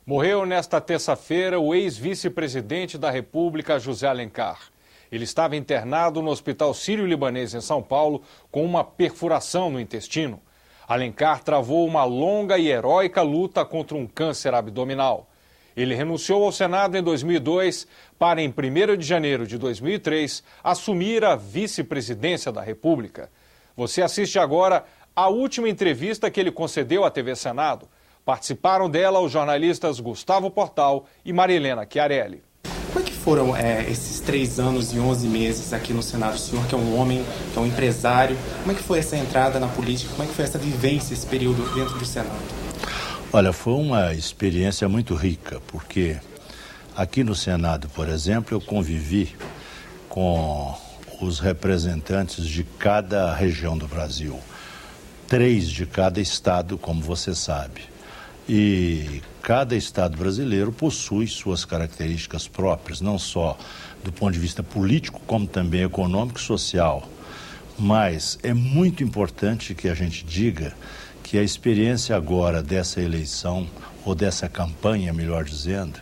Morreu nesta terça-feira o ex-vice-presidente da República, José Alencar. Ele estava internado no Hospital Sírio-Libanês em São Paulo com uma perfuração no intestino. Alencar travou uma longa e heróica luta contra um câncer abdominal. Ele renunciou ao Senado em 2002 para, em 1º de janeiro de 2003, assumir a vice-presidência da República. Você assiste agora a última entrevista que ele concedeu à TV Senado. Participaram dela os jornalistas Gustavo Portal e Marilena Chiarelli. Como é que foram esses 3 anos e 11 meses aqui no Senado? O senhor que é um homem, que é um empresário, como é que foi essa entrada na política? Como é que foi essa vivência, esse período dentro do Senado? Olha, foi uma experiência muito rica, porque aqui no Senado, por exemplo, eu convivi com os representantes de cada região do Brasil, 3 de cada estado, como você sabe. E cada estado brasileiro possui suas características próprias, não só do ponto de vista político, como também econômico e social. Mas é muito importante que a gente diga que a experiência agora dessa eleição, ou dessa campanha, melhor dizendo,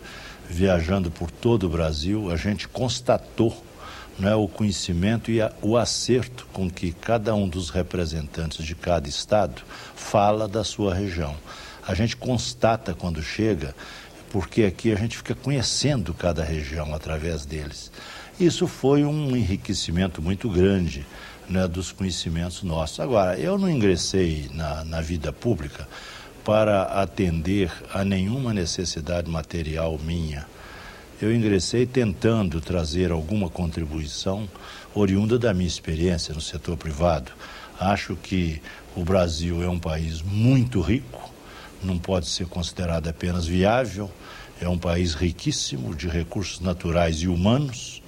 viajando por todo o Brasil, a gente constatou, né, o conhecimento e o acerto com que cada um dos representantes de cada estado fala da sua região. A gente constata quando chega, porque aqui a gente fica conhecendo cada região através deles. Isso foi um enriquecimento muito grande, né, dos conhecimentos nossos. Agora, eu não ingressei na vida pública para atender a nenhuma necessidade material minha. Eu ingressei tentando trazer alguma contribuição oriunda da minha experiência no setor privado. Acho que o Brasil é um país muito rico, não pode ser considerado apenas viável, é um país riquíssimo de recursos naturais e humanos,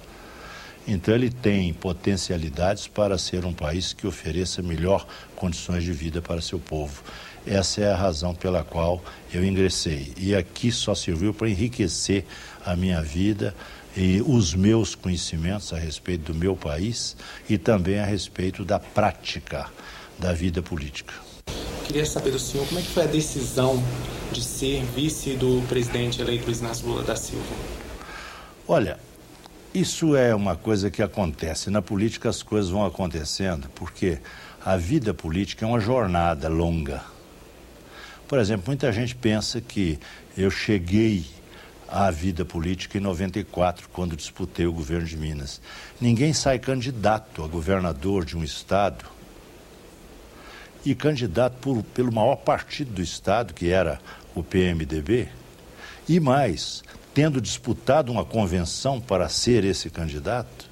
então ele tem potencialidades para ser um país que ofereça melhor condições de vida para seu povo. Essa é a razão pela qual eu ingressei, e aqui só serviu para enriquecer a minha vida e os meus conhecimentos a respeito do meu país e também a respeito da prática da vida política. Queria saber do senhor como é que foi a decisão de ser vice do presidente eleito Luiz Inácio Lula da Silva. Olha, isso é uma coisa que acontece. Na política as coisas vão acontecendo porque a vida política é uma jornada longa. Por exemplo, muita gente pensa que eu cheguei à vida política em 94, quando disputei o governo de Minas. Ninguém sai candidato a governador de um estado e candidato pelo maior partido do estado, que era o PMDB, e mais, tendo disputado uma convenção para ser esse candidato,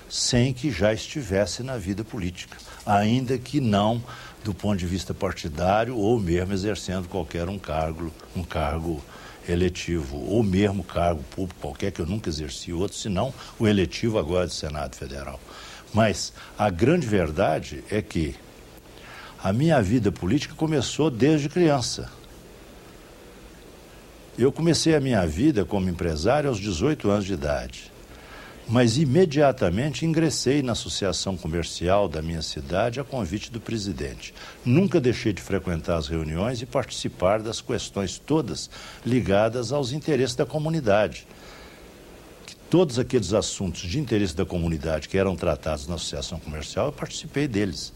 sem que já estivesse na vida política, ainda que não do ponto de vista partidário ou mesmo exercendo qualquer um cargo eletivo, ou mesmo cargo público qualquer, que eu nunca exerci outro, senão o eletivo agora do Senado Federal. Mas a grande verdade é que a minha vida política começou desde criança. Eu comecei a minha vida como empresário aos 18 anos de idade, mas imediatamente ingressei na associação comercial da minha cidade a convite do presidente. Nunca deixei de frequentar as reuniões e participar das questões todas ligadas aos interesses da comunidade. Todos aqueles assuntos de interesse da comunidade que eram tratados na associação comercial, eu participei deles.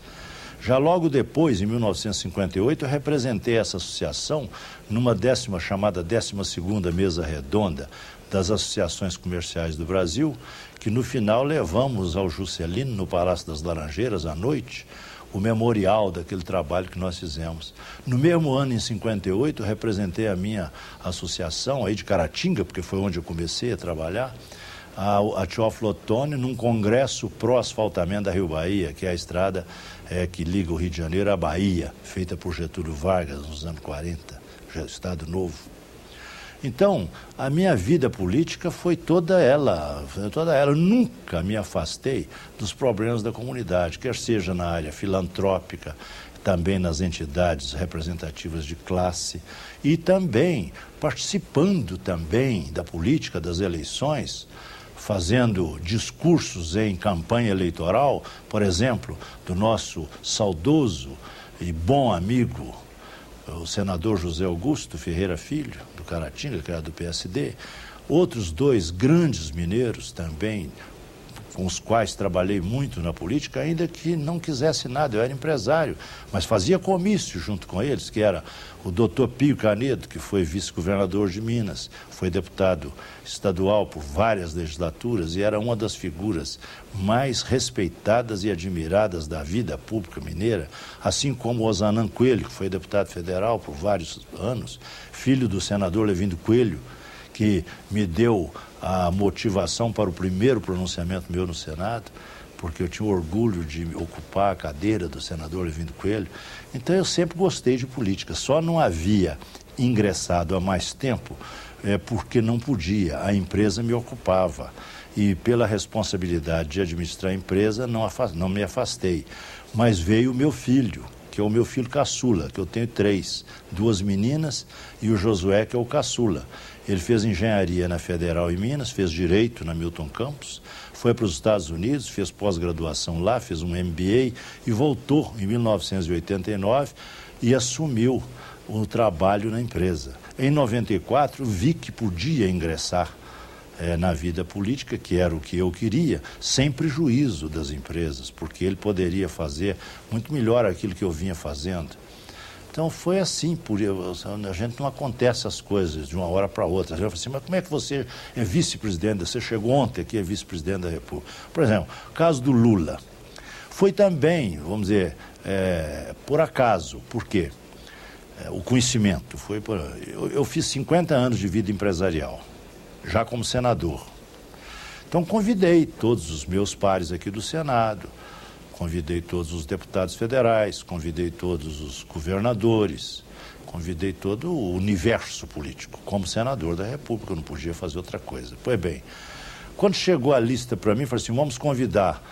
Já logo depois, em 1958, eu representei essa associação numa chamada 12ª Mesa Redonda das Associações Comerciais do Brasil, que no final levamos ao Juscelino, no Palácio das Laranjeiras, à noite, o memorial daquele trabalho que nós fizemos. No mesmo ano, em 58, eu representei a minha associação aí de Caratinga, porque foi onde eu comecei a trabalhar, a Teófilo Otoni, num congresso pró-asfaltamento da Rio Bahia, que é a estrada que liga o Rio de Janeiro à Bahia, feita por Getúlio Vargas nos anos 40, Estado Novo. Então, a minha vida política foi toda ela. Eu nunca me afastei dos problemas da comunidade, quer seja na área filantrópica, também nas entidades representativas de classe e também participando também da política das eleições, fazendo discursos em campanha eleitoral, por exemplo, do nosso saudoso e bom amigo o senador José Augusto Ferreira Filho, do Caratinga, que era do PSD, outros 2 grandes mineiros também, com os quais trabalhei muito na política, ainda que não quisesse nada. Eu era empresário, mas fazia comício junto com eles, que era o doutor Pio Canedo, que foi vice-governador de Minas, foi deputado estadual por várias legislaturas e era uma das figuras mais respeitadas e admiradas da vida pública mineira, assim como o Osanã Coelho, que foi deputado federal por vários anos, filho do senador Levindo Coelho, que me deu a motivação para o primeiro pronunciamento meu no Senado, porque eu tinha orgulho de ocupar a cadeira do senador Levindo Coelho. Então eu sempre gostei de política, só não havia ingressado há mais tempo porque não podia, a empresa me ocupava. E pela responsabilidade de administrar a empresa não me afastei. Mas veio o meu filho, que é o meu filho caçula, que eu tenho 3, 2 meninas e o Josué, que é o caçula. Ele fez engenharia na Federal em Minas, fez direito na Milton Campos, foi para os Estados Unidos, fez pós-graduação lá, fez um MBA e voltou em 1989 e assumiu o trabalho na empresa. Em 94, vi que podia ingressar na vida política, que era o que eu queria, sem prejuízo das empresas, porque ele poderia fazer muito melhor aquilo que eu vinha fazendo. Então foi assim, a gente não acontece as coisas de uma hora para outra. A gente fala assim, mas como é que você é vice-presidente? Você chegou ontem aqui, é vice-presidente da República. Por exemplo, o caso do Lula. Foi também, vamos dizer, por acaso. Por quê? O conhecimento. Eu fiz 50 anos de vida empresarial, já como senador. Então convidei todos os meus pares aqui do Senado, convidei todos os deputados federais, convidei todos os governadores, convidei todo o universo político. Como senador da República, eu não podia fazer outra coisa. Pois bem, quando chegou a lista para mim, falei assim, vamos convidar,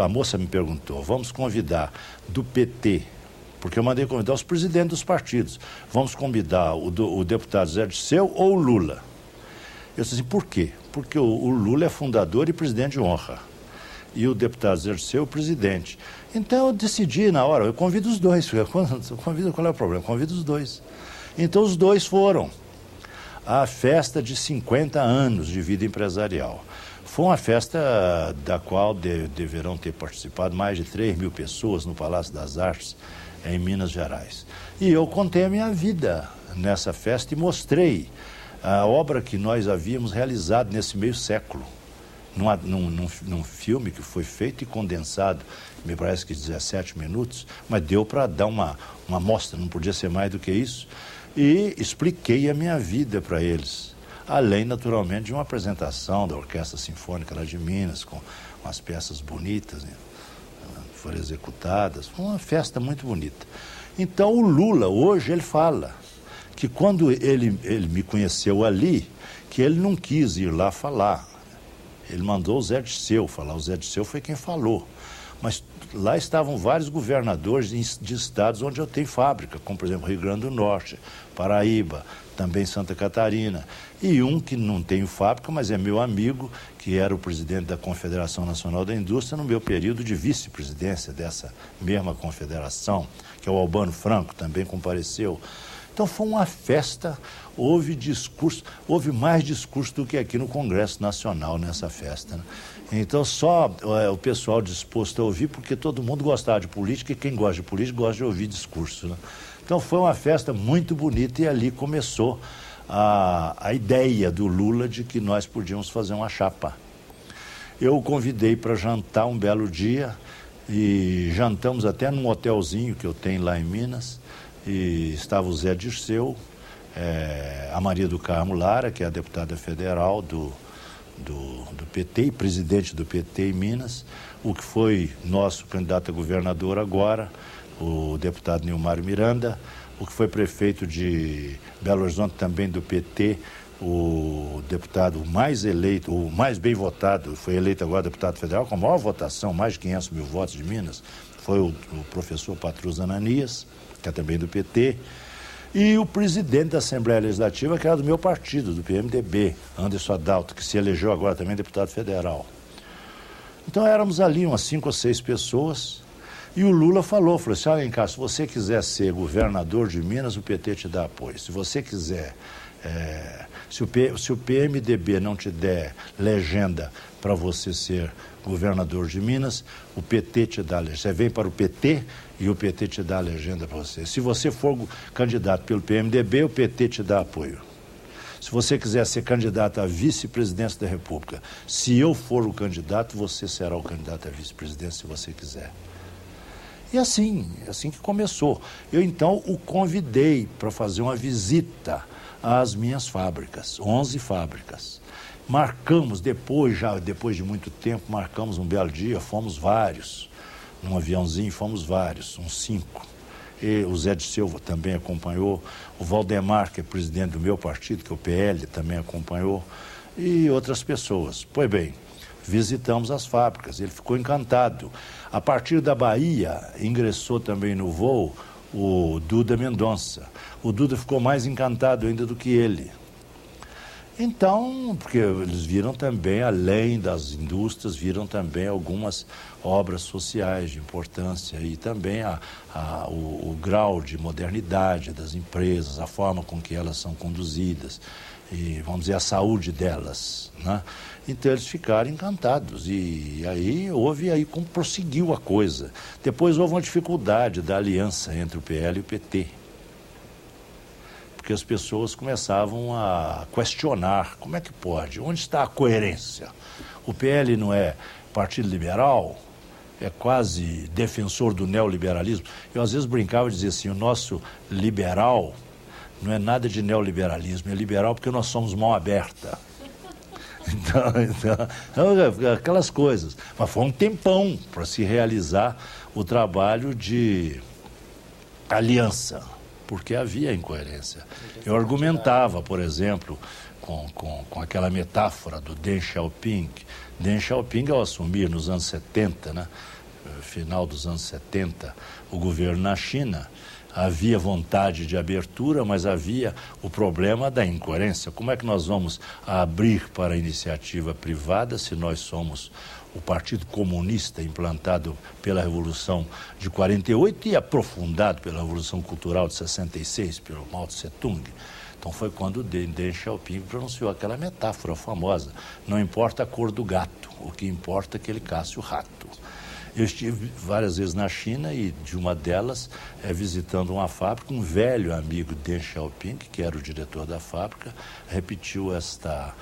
a moça me perguntou, vamos convidar do PT, porque eu mandei convidar os presidentes dos partidos, vamos convidar o deputado Zé Dirceu ou o Lula. Eu disse assim, por quê? Porque o Lula é fundador e presidente de honra. E o deputado Zé Dirceu, o presidente. Então eu decidi na hora, eu convido os 2. Qual é o problema? Eu convido os 2. Então os 2 foram à festa de 50 anos de vida empresarial. Foi uma festa da qual deverão ter participado mais de 3 mil pessoas no Palácio das Artes, em Minas Gerais. E eu contei a minha vida nessa festa e mostrei a obra que nós havíamos realizado nesse meio século. Num filme que foi feito e condensado, me parece que 17 minutos, mas deu para dar uma amostra, não podia ser mais do que isso, e expliquei a minha vida para eles, além, naturalmente, de uma apresentação da Orquestra Sinfônica lá de Minas, com umas peças bonitas, né? Foram executadas, foi uma festa muito bonita. Então o Lula, hoje, ele fala que quando ele me conheceu ali, que ele não quis ir lá falar. Ele mandou o Zé Dirceu falar, o Zé Dirceu foi quem falou. Mas lá estavam vários governadores de estados onde eu tenho fábrica, como, por exemplo, Rio Grande do Norte, Paraíba, também Santa Catarina. E um que não tenho fábrica, mas é meu amigo, que era o presidente da Confederação Nacional da Indústria no meu período de vice-presidência dessa mesma confederação, que é o Albano Franco, também compareceu. Então foi uma festa, houve discurso, houve mais discurso do que aqui no Congresso Nacional nessa festa, né? Então só o pessoal disposto a ouvir, porque todo mundo gostava de política e quem gosta de política gosta de ouvir discurso, né? Então foi uma festa muito bonita e ali começou a ideia do Lula de que nós podíamos fazer uma chapa. Eu o convidei para jantar um belo dia e jantamos até num hotelzinho que eu tenho lá em Minas. E estava o Zé Dirceu, a Maria do Carmo Lara, que é a deputada federal do PT e presidente do PT em Minas, o que foi nosso candidato a governador agora, o deputado Nilmário Miranda, o que foi prefeito de Belo Horizonte também do PT, o deputado mais eleito, o mais bem votado, foi eleito agora deputado federal com a maior votação, mais de 500 mil votos de Minas, foi o professor Patrus Ananias, que é também do PT, e o presidente da Assembleia Legislativa, que era do meu partido, do PMDB, Anderson Adalto, que se elegeu agora também deputado federal. Então éramos ali umas 5 ou 6 pessoas, E o Lula falou assim, Alencar, se você quiser ser governador de Minas, o PT te dá apoio. Se você quiser, se o PMDB não te der legenda para você ser governador de Minas, o PT te dá legenda. Você vem para o PT e o PT te dá a legenda para você. Se você for candidato pelo PMDB, o PT te dá apoio. Se você quiser ser candidato à vice-presidência da República, se eu for o candidato, você será o candidato à vice-presidência, se você quiser. E assim que começou. Eu, então, o convidei para fazer uma visita às minhas fábricas, 11 fábricas. Marcamos, depois de muito tempo, marcamos um belo dia, fomos vários. Num aviãozinho, fomos vários, uns 5. E o Zé de Silva também acompanhou, o Valdemar, que é presidente do meu partido, que é o PL, também acompanhou, e outras pessoas. Pois bem, visitamos as fábricas, ele ficou encantado. A partir da Bahia, ingressou também no voo o Duda Mendonça. O Duda ficou mais encantado ainda do que ele. Então, porque eles viram também, além das indústrias, viram também algumas obras sociais de importância e também o grau de modernidade das empresas, a forma com que elas são conduzidas e, vamos dizer, a saúde delas, né? Então eles ficaram encantados e aí como prosseguiu a coisa. Depois houve uma dificuldade da aliança entre o PL e o PT. Porque as pessoas começavam a questionar, como é que pode? Onde está a coerência? O PL não é partido liberal? É quase defensor do neoliberalismo? Eu às vezes brincava e dizia assim, o nosso liberal não é nada de neoliberalismo, é liberal porque nós somos mão aberta. Então, aquelas coisas. Mas foi um tempão para se realizar o trabalho de aliança, porque havia incoerência. Eu argumentava, por exemplo, com aquela metáfora do Deng Xiaoping. Deng Xiaoping, ao assumir nos anos 70, né, final dos anos 70, o governo na China, havia vontade de abertura, mas havia o problema da incoerência. Como é que nós vamos abrir para a iniciativa privada se nós somos o Partido Comunista implantado pela Revolução de 48 e aprofundado pela Revolução Cultural de 66, pelo Mao Tse-tung? Então foi quando Deng Xiaoping pronunciou aquela metáfora famosa, não importa a cor do gato, o que importa é que ele caça o rato. Eu estive várias vezes na China e de uma delas, visitando uma fábrica, um velho amigo de Deng Xiaoping, que era o diretor da fábrica, repetiu esta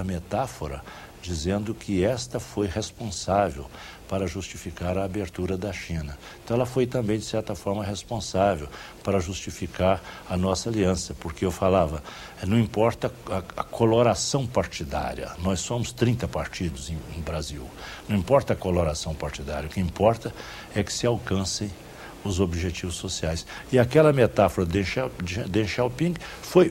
metáfora, dizendo que esta foi responsável para justificar a abertura da China. Então ela foi também, de certa forma, responsável para justificar a nossa aliança, porque eu falava, não importa a coloração partidária, nós somos 30 partidos no Brasil, não importa a coloração partidária, o que importa é que se alcancem os objetivos sociais. E aquela metáfora de Deng Xiaoping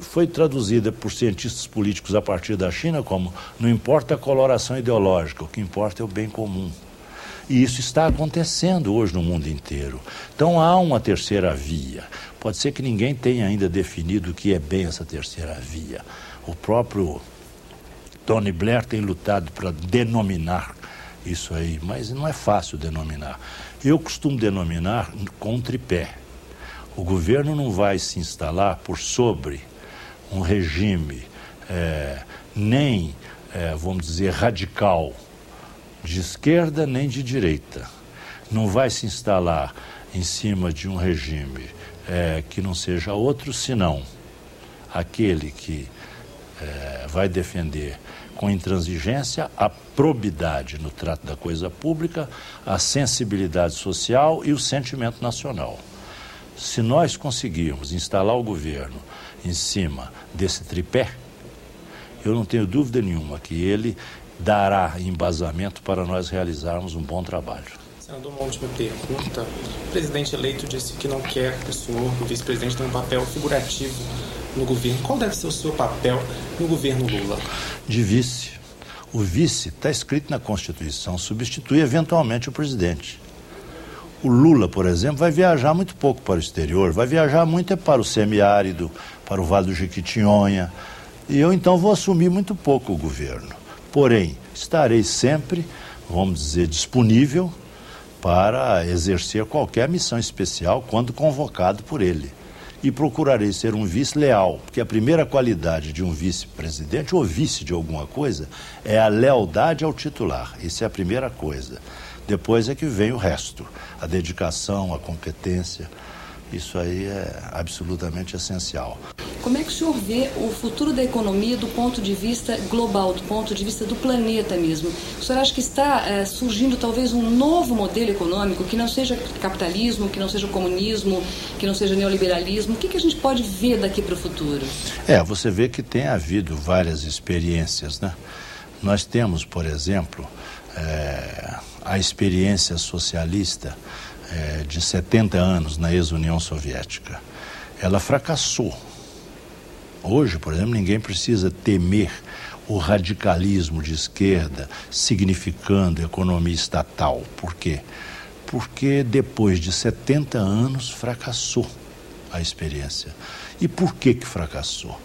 foi traduzida por cientistas políticos a partir da China como não importa a coloração ideológica, o que importa é o bem comum. E isso está acontecendo hoje no mundo inteiro. Então há uma terceira via. Pode ser que ninguém tenha ainda definido o que é bem essa terceira via. O próprio Tony Blair tem lutado para denominar isso aí, mas não é fácil denominar. Eu costumo denominar com um tripé. O governo não vai se instalar por sobre um regime nem, vamos dizer, radical de esquerda nem de direita. Não vai se instalar em cima de um regime que não seja outro, senão aquele que vai defender com intransigência a probidade no trato da coisa pública, a sensibilidade social e o sentimento nacional. Se nós conseguirmos instalar o governo em cima desse tripé, eu não tenho dúvida nenhuma que ele dará embasamento para nós realizarmos um bom trabalho. Senador, uma última pergunta. O presidente eleito disse que não quer que o senhor, o vice-presidente, tenha um papel figurativo no governo. Qual deve ser o seu papel no governo Lula? De vice. O vice está escrito na Constituição, substitui eventualmente o presidente. O Lula, por exemplo, vai viajar muito pouco para o exterior, vai viajar muito para o semiárido, para o Vale do Jequitinhonha, e eu então vou assumir muito pouco o governo. Porém, estarei sempre, vamos dizer, disponível para exercer qualquer missão especial quando convocado por ele. E procurarei ser um vice leal, porque a primeira qualidade de um vice-presidente ou vice de alguma coisa é a lealdade ao titular. Isso é a primeira coisa. Depois é que vem o resto, a dedicação, a competência. Isso aí é absolutamente essencial. Como é que o senhor vê o futuro da economia do ponto de vista global, do ponto de vista do planeta mesmo? O senhor acha que está surgindo talvez um novo modelo econômico que não seja capitalismo, que não seja comunismo, que não seja neoliberalismo? O que a gente pode ver daqui para o futuro? Você vê que tem havido várias experiências, né? Nós temos, por exemplo, a experiência socialista de 70 anos na ex-União Soviética. Ela fracassou. Hoje, por exemplo, ninguém precisa temer o radicalismo de esquerda significando economia estatal. Por quê? Porque depois de 70 anos fracassou a experiência. E por que fracassou?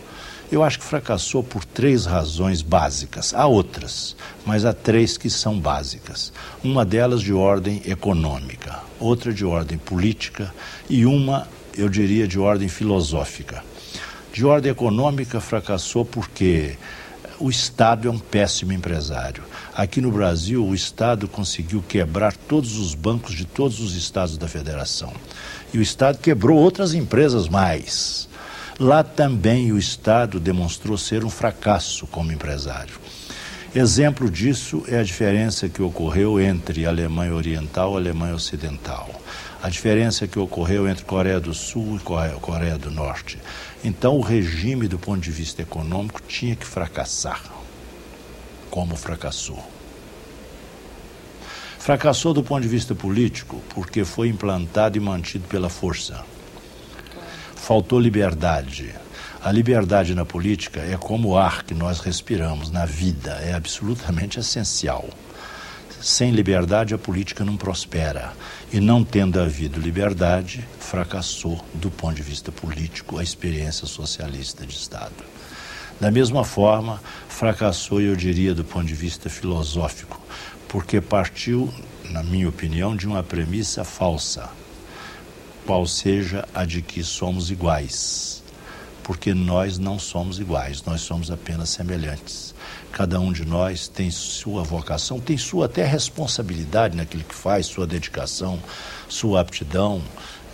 Eu acho que fracassou por 3 razões básicas. Há outras, mas há 3 que são básicas. Uma delas de ordem econômica, outra de ordem política e uma, eu diria, de ordem filosófica. De ordem econômica fracassou porque o Estado é um péssimo empresário. Aqui no Brasil, o Estado conseguiu quebrar todos os bancos de todos os estados da federação. E o Estado quebrou outras empresas mais. Lá também o Estado demonstrou ser um fracasso como empresário. Exemplo disso é a diferença que ocorreu entre a Alemanha Oriental e a Alemanha Ocidental. A diferença que ocorreu entre Coreia do Sul e Coreia do Norte. Então o regime do ponto de vista econômico tinha que fracassar, como fracassou. Fracassou do ponto de vista político porque foi implantado e mantido pela força. Faltou liberdade. A liberdade na política é como o ar que nós respiramos na vida, é absolutamente essencial. Sem liberdade a política não prospera. E não tendo havido liberdade, fracassou do ponto de vista político a experiência socialista de Estado. Da mesma forma, fracassou, eu diria, do ponto de vista filosófico, porque partiu, na minha opinião, de uma premissa falsa, qual seja a de que somos iguais, porque nós não somos iguais, nós somos apenas semelhantes. Cada um de nós tem sua vocação, tem sua até responsabilidade naquilo que faz, sua dedicação, sua aptidão.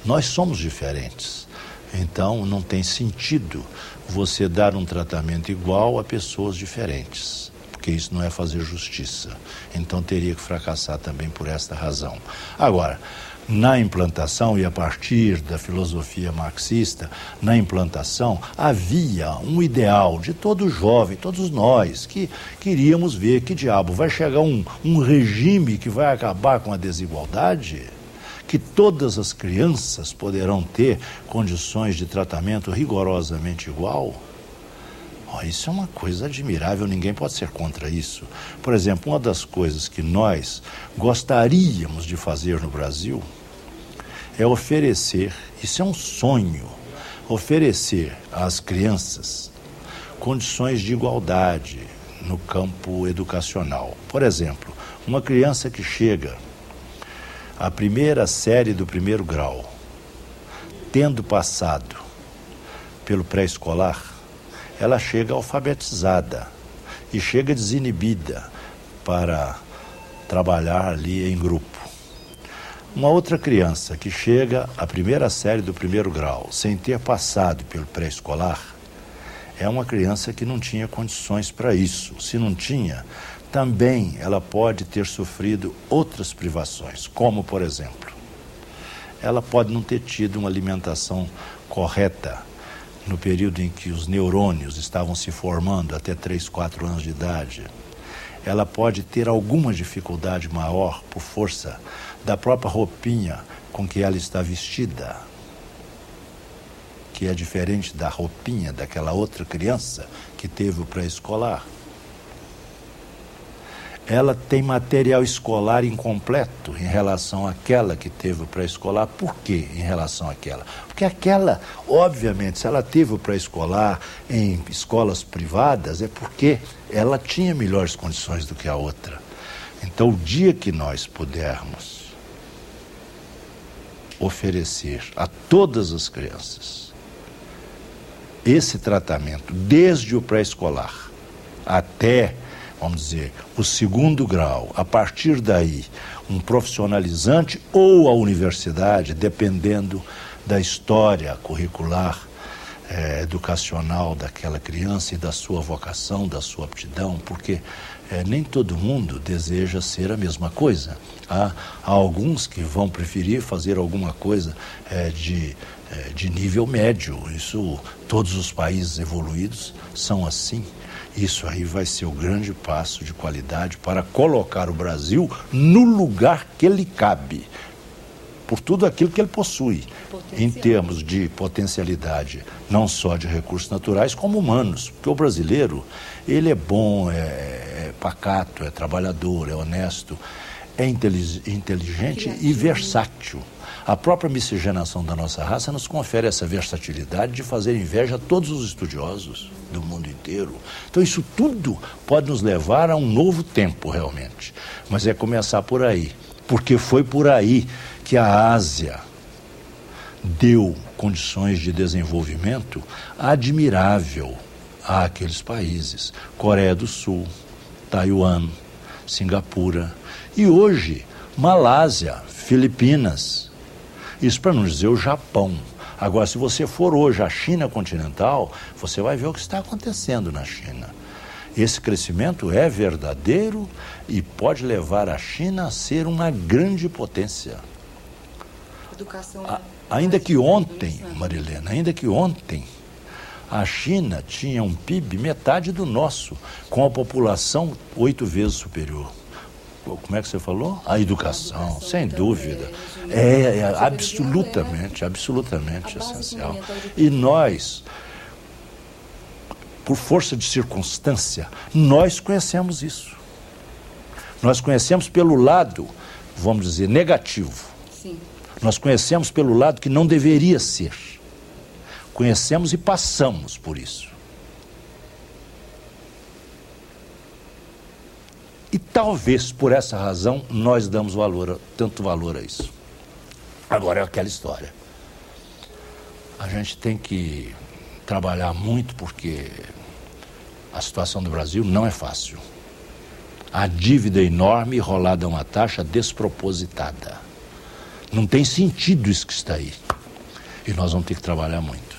Nós somos diferentes, então não tem sentido você dar um tratamento igual a pessoas diferentes, porque isso não é fazer justiça. Então teria que fracassar também por esta razão. Agora, na implantação e a partir da filosofia marxista, na implantação havia um ideal de todo jovem, todos nós, que queríamos ver que diabo vai chegar um regime que vai acabar com a desigualdade, que todas as crianças poderão ter condições de tratamento rigorosamente igual. Isso é uma coisa admirável, ninguém pode ser contra isso. Por exemplo, uma das coisas que nós gostaríamos de fazer no Brasil é oferecer, isso é um sonho, oferecer às crianças condições de igualdade no campo educacional. Por exemplo, uma criança que chega à primeira série do 1º grau, tendo passado pelo pré-escolar, ela chega alfabetizada e chega desinibida para trabalhar ali em grupo. Uma outra criança que chega à primeira série do 1º grau, sem ter passado pelo pré-escolar, é uma criança que não tinha condições para isso. Se não tinha, também ela pode ter sofrido outras privações, como, por exemplo, ela pode não ter tido uma alimentação correta no período em que os neurônios estavam se formando, até 3, 4 anos de idade. Ela pode ter alguma dificuldade maior por força da própria roupinha com que ela está vestida, que é diferente da roupinha daquela outra criança que teve o pré-escolar. Ela tem material escolar incompleto em relação àquela que teve o pré-escolar. Por quê em relação àquela? Porque aquela, obviamente, se ela teve o pré-escolar em escolas privadas, é porque ela tinha melhores condições do que a outra. Então, o dia que nós pudermos oferecer a todas as crianças esse tratamento, desde o pré-escolar até, vamos dizer, o 2º grau, a partir daí, um profissionalizante ou a universidade, dependendo da história curricular, educacional daquela criança e da sua vocação, da sua aptidão, porque nem todo mundo deseja ser a mesma coisa. Há alguns que vão preferir fazer alguma coisa de nível médio. Isso, todos os países evoluídos são assim. Isso aí vai ser o grande passo de qualidade para colocar o Brasil no lugar que ele cabe, por tudo aquilo que ele possui, em termos de potencialidade, não só de recursos naturais, como humanos. Porque o brasileiro, ele é bom, é pacato, é trabalhador, é honesto, é inteligente e versátil. A própria miscigenação da nossa raça nos confere essa versatilidade de fazer inveja a todos os estudiosos do mundo inteiro. Então isso tudo pode nos levar a um novo tempo, realmente. Mas é começar por aí, porque foi por aí que a Ásia deu condições de desenvolvimento admirável àqueles países. Coreia do Sul, Taiwan, Singapura e hoje Malásia, Filipinas. Isso para não dizer o Japão. Agora, se você for hoje à China continental, você vai ver o que está acontecendo na China. Esse crescimento é verdadeiro e pode levar a China a ser uma grande potência. Ainda que ontem, Marilena, a China tinha um PIB metade do nosso, com a população 8 vezes superior. Como é que você falou? A educação, sem dúvida. É absolutamente essencial. E nós, por força de circunstância, nós conhecemos isso. Nós conhecemos pelo lado, vamos dizer, negativo. Sim. Nós conhecemos pelo lado que não deveria ser. Conhecemos e passamos por isso. E talvez por essa razão nós damos tanto valor a isso. Agora é aquela história. A gente tem que trabalhar muito porque a situação do Brasil não é fácil. A dívida é enorme, rolada a uma taxa despropositada. Não tem sentido isso que está aí. E nós vamos ter que trabalhar muito.